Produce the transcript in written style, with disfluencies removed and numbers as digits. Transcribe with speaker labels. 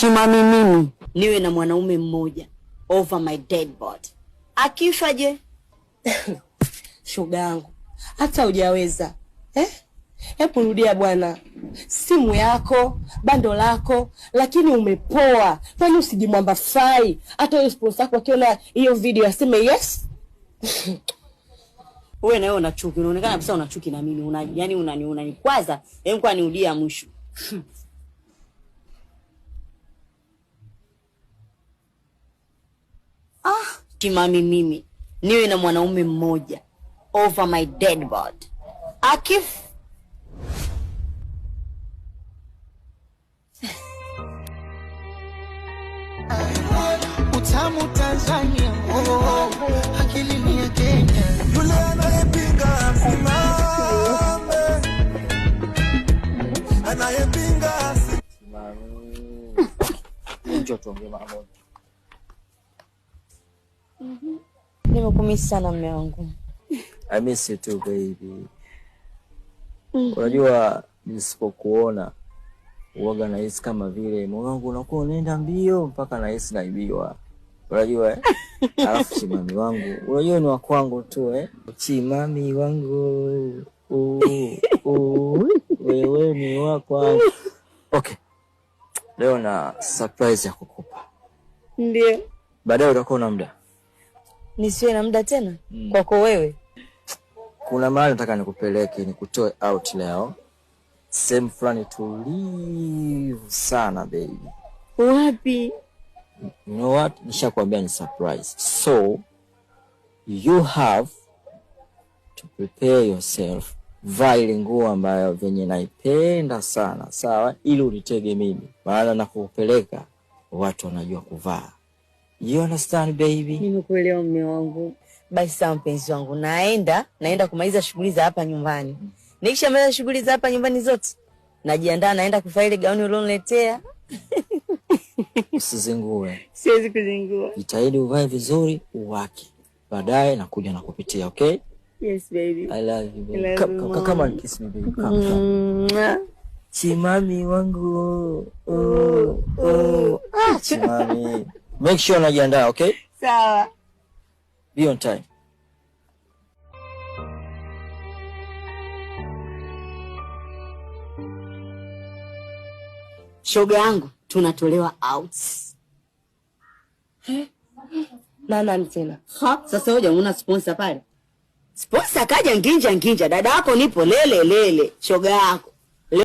Speaker 1: Chimami mimi niwe na mwanaume mmoja over my dead body. Akifa je?
Speaker 2: Shoga yangu, hata hujaweza. Hebu rudia bwana. Simu yako, bando lako, lakini umepoa. Kwani usijimwamba fai? Hata hiyo sponsor wako akiona hiyo video aseme yes.
Speaker 1: Wewe nawe una chuki, unaonekana kabisa una chuki na mimi. Yaani unanikwaza, hebu kwa niudia mwisho. Chimami mimi niwe na mwanaume mmoja over my dead body. Akif
Speaker 3: utamu Tanzania, akili ni ya Kenya. Yule anayepinga simame, anayepinga simame.
Speaker 4: Njoo tuongee mara moja.
Speaker 1: Nimekumisi sana mume wangu.
Speaker 4: I miss you too baby. Unajua nisipokuona uoga nahisi kama vile moyo wangu unakuwa unaenda mbio mpaka nahisi naibiwa. Unajua alafu chimami wangu, unajua ni wa kwangu tu Chimami wangu. Wewe ni wa kwangu. Okay. Leo na surprise ya kukupa.
Speaker 1: Ndio.
Speaker 4: Baadaye utakuwa na muda.
Speaker 1: Nisiwe na muda tena? Kwako wewe?
Speaker 4: Kuna mahali nataka nikupeleke, nikutoe out leo. Same fulani tulivu sana baby.
Speaker 1: Wapi?
Speaker 4: You know what? Nishakwambia ni surprise. So you have to prepare yourself. Vaa ile nguo ambayo venye naipenda sana, sawa? Ili unitege mimi. Maana nakupeleka watu wanajua kuvaa. You understand baby?
Speaker 1: Nimekuelewa mume wangu. Basi sawa mpenzi wangu, naenda kumaliza shughuli za hapa nyumbani. Nikishamaliza shughuli za hapa nyumbani zote, najiandaa naenda kuvaa ile gauni ulioniletea.
Speaker 4: Usizingue.
Speaker 1: Siwezi kuzingua.
Speaker 4: Jitahidi uvae vizuri, uwake. Baadaye nakuja nakupitia, okay?
Speaker 1: Yes baby.
Speaker 4: I love you baby. Come on kiss me baby. Come. Chimami wangu. Chimami. Make sure unajiandaa, okay?
Speaker 1: Sawa.
Speaker 4: Be on time.
Speaker 1: Shoga yangu, tunatolewa out.
Speaker 2: Nani tena?
Speaker 1: Sasa hoja una sponsor pale. Sponsor kaja nginja, dada yako nipo lele. Shoga yako.